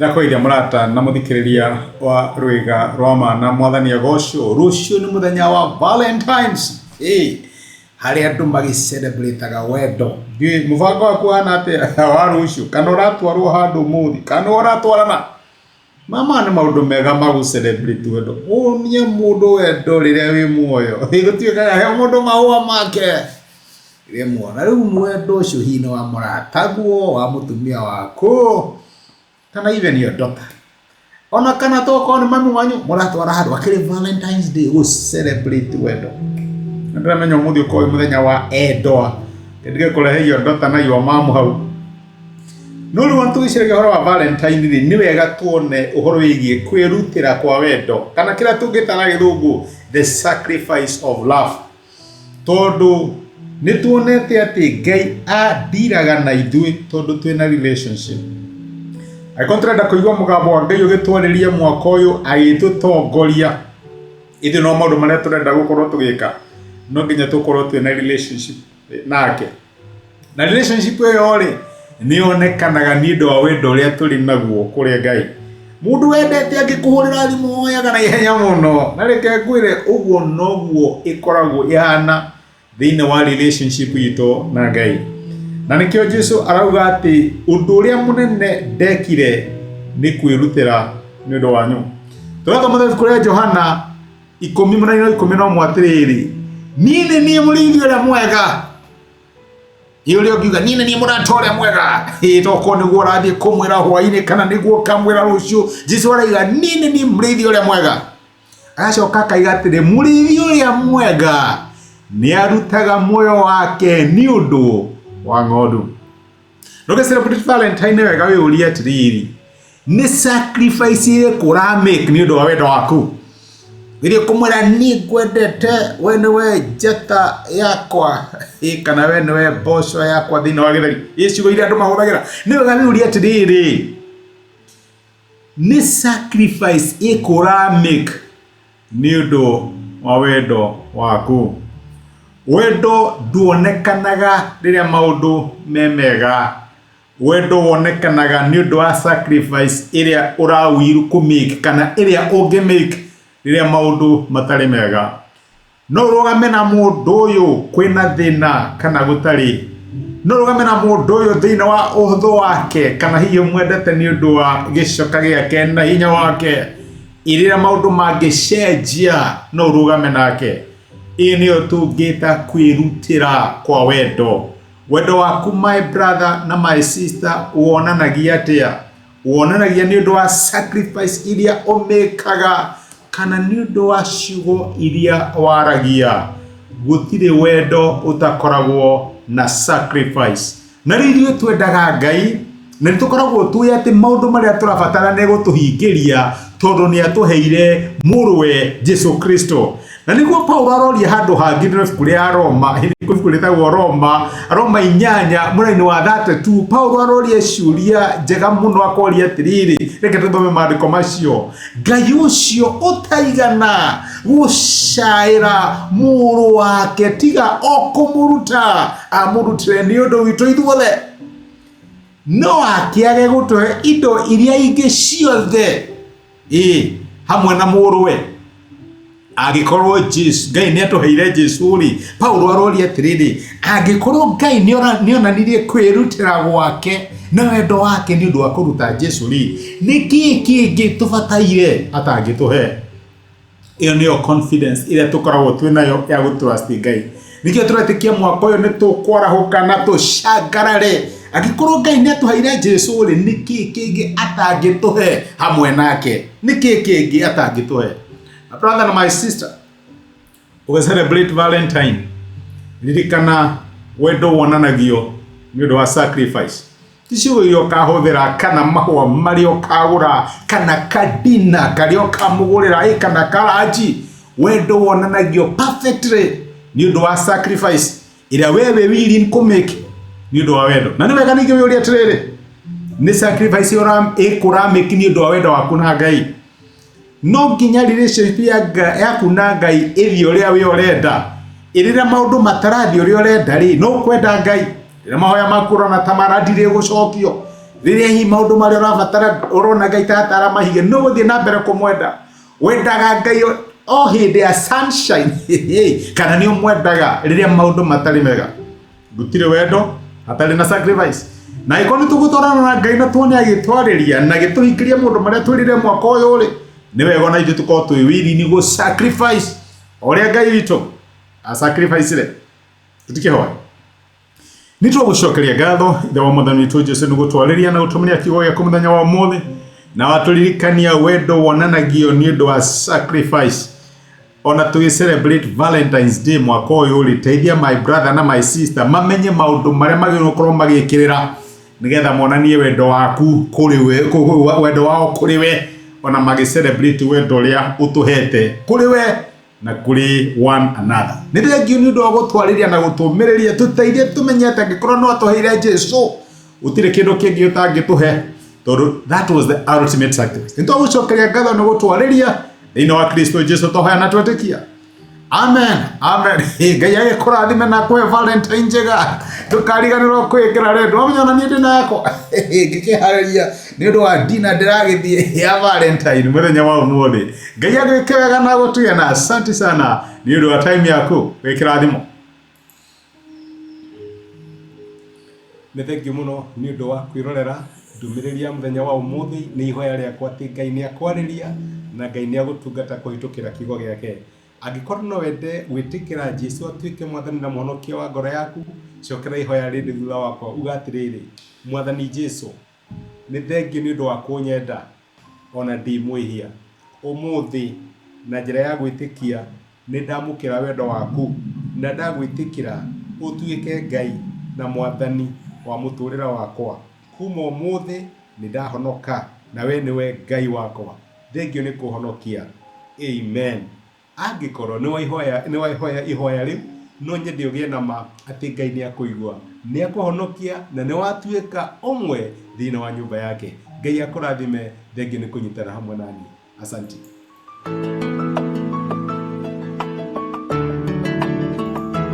Ndakoiria murata na muthikiriria wa rwiga rwa mana mwathani agocio rucio ni muthenya wa Valentines hari andu magicelebrataga wendo ndi mubango waku hana ate wa rucio kana uratwarwo handu muthi kana uratwarana mama ni maundu mega magu celebrate wendo unie mundu wendo riria wi muoyo igutiikaga he mundu maua make riria muona riu wendo ucio hino wa murataguo wa mutumia waku kana even your daughter ona kana toko ni mami wanyu muratwara handu akiri Valentine's Day go celebrate wendo ndira menyo muthi ko muthenya wa Wendo ndige kurehe your daughter na your mom hau no ri wantu gicirege horo wa Valentine Day ni wega tuone uhoro wigie kwirutira kwa wendo kana kira tungitana githungu the sacrifice of love tondu ni tuonete ati Ngai adiraga na ithui tondu twina relationship akontrenda kuigwa mugambo wa Ngai ugitwariria mwaka uyu agitutongoria ithu no maundu maria turenda gukorwo tugika no nginya tukorwo twina relationship nake na relationship iyo ri ni onekanaga ni ndo wa wendo uria turi naguo kuria Ngai mundu wendete angikuhurira thimu oyaga na ihenya muno na reke ngwire uguo noguo ikoragwo ihana thiine wa relationship ito na Ngai na nikio Jesu arauga ati undu uria munene ndekire ni kwirutira ni ndo wanyu turaka muthe kuria Johana 10:11 atiriri nini ni murithi uria mwega yule ukiuga nini ni murata uria mwega toko niguo rathie kumwira hwaini kana niguo kamwira rucio Jesu araiga nini ni murithi uria mwega agacoka akaiga atiri murithi uria mwega ni arutaga moyo wake ni undu wa ng'ondu noge celebrate Valentine wega we uria atiriri ni sacrifice kura make ni undu wa wendo waku wirie kumwira ni ngwendete we niwe njata yakwa kana we niwe mboco yakwa thiini wa githeri icigo iria andu mahuthagira ni wega we uria atiriri ni sacrifice ikura make ni undu wa wendo waku wendo duonekanaga riria maundu memega wendo wonekanaga ni undu wa sacrifice iria urawiru ku make kana iria ungi make riria maundu matari mega no rugame na mundu uyu kwina thina kana gutari no rugame na mundu uyu thina wa uhuthu wake kana hihi mwendete ni undu wa gicoka giake na hinya wake iria maundu mangicenjia no rugame nake inio tungita kwirutira kwa wendo wendo waku my brother na my sister wonanagia atia wonanagia ni undu wa sacrifice iria umekaga kana ni undu wa ciugo iria waragia gutire wendo utakoragwo na sacrifice na ririo twendaga Ngai na nitukoragwo tuya ati maundu maria turabatara ne gutuhingiria tondu ni atuheire murwe Jesu Kristo na niguo Paulo aroria handu hangi ndire ya Roma ibuku ritagwo Roma 8 muraini wa 32 Paulo aroria ciuria njega muno akoria atiriri reke tuthome maandiko macio Ngai ucio utaigana gucaira muru wake tiga okumuruta amurutire ni undu witu ithuothe no akiage gutuhe indo iria ingi ciothe hamwe na muruwe agikorwo Jesu Ngai ni atuheire Jesu ri Paulo aroria atiriri agikorwo Ngai ni onanirie kwirutira gwake na wendo wake ni undu wa kuruta Jesu ri niki kingi tubataire atangituhe iyo niyo confidence ira tukoragwo twinayo ya gutrust Ngai nikio turetikia mwaka uyu ni tukwarahuka na tushagarare agikorwo Ngai ni atuheire Jesu ri niki kingi atangituhe hamwe nake niki kingi atangituhe brother and my sister we celebrate Valentine ririkana wendo wonanagio ni undu wa sacrifice ticiugo iyo kahuthira kana mahwa mario kagura kana kadina kario kamugurira kana karaji wendo wonanagio perfectly ni undu wa sacrifice ira wewe willing to make ni undu wa wendo na ni wega ningi we uria atiriri ni sacrifice ikura make ni undu wa wendo waku na Ngai no nginya relationship yaku na Ngai ithi uria we urenda irira maundu matarathi uria urenda ri no kwenda Ngai ira mahoya makuru na tamarandire gucokio riria hi maundu mari urabatara urona Ngai tatara mahige no guthie na mbere kumwenda wendaga Ngai o hindi ya sunshine kana ni umwendaga riria maundu matari mega gutire wendo hatari na sacrifice na ikoni tugutwarana na Ngai na tuone agitwariria na gituhikiria mundu maria twirire mwaka uyu ri ni wega na ithu tuko twi wiri ni go sacrifice oria Ngai witu a sacrifice le tutikihoya nitwo gucokeria ngatho ithe wa Mwathani witu Jesu ni gutwariria na gutumiria kiugo gya kumuthenya wa umuthi na waturirikania wendo wonanagio ni undu wa sacrifice ona tu celebrate Valentine's Day mwaka uyu ri teithia my brother na my sister mamenye maundu maria magirwo korwo magikirira nigetha monanie wendo waku kuri we wendo wao kuri we ona magi celebrate wendo ria utuhete kuri we na kuri one another ni thengio ni undu wa gutwariria na gutumiriria tuteithie tumenyete ngikorwo no tuheire Jesu utire kindu kingi utangituhe tondu that was the ultimate sacrifice nto gucokeria ngatho ni gutwariria thĩinĩ wa Kristo Jesu tohoya na twetikia amen amen Ngai agĩkũrathime na kũhe Valentine njega ndũkariganĩrwo kwĩkĩra rendo wamenya niĩ ndĩ nako ngĩkĩharĩria nĩ ũndũ wa dinner ndĩragĩthiĩ ya Valentine mũthenya wa ũmũthĩ Ngai agĩke wega na gũtũhe na asante sana nĩ ũndũ wa time yaku wĩkĩrathimo nĩ thengiũ mũno nĩ ũndũ wa kwĩrorera ndũmĩrĩria mũthenya wa ũmũthĩ nĩ ihoya rĩakwa atĩ Ngai nĩ akwarĩria na Ngai nĩ agũtungata kũhĩtũkĩra kiugo gĩake angĩkorwo no wende gwĩtĩkĩra Jesu atuĩke Mwathani na Mwonokia wa ngoro yaku cokera ihoya rĩrĩ thutha wakwa uga atĩrĩrĩ Mwathani Jesu nĩ thengiũ nĩ ũndũ wa kũnyenda ona ndĩ mwĩhia ũmũthĩ na njĩra ya gwĩtĩkia nĩ ndamũkĩra wendo waku na ndagwĩtĩkĩra ũtuĩke Ngai na Mwathani wa mũtũrĩre wakwa kuma ũmũthĩ nĩ ndahonoka na we nĩwe Ngai wakwa thengio nĩ kũhonokia amen angĩkorwo nĩ waihoya ihoya rĩu no nyende ũgĩe na ma atĩ Ngai nĩ akũigua nĩ akũhonokia na nĩ watuĩka ũmwe thĩinĩ wa nyũmba yake Ngai akũrathime thengio nĩ kũnyitana hamwe nani asante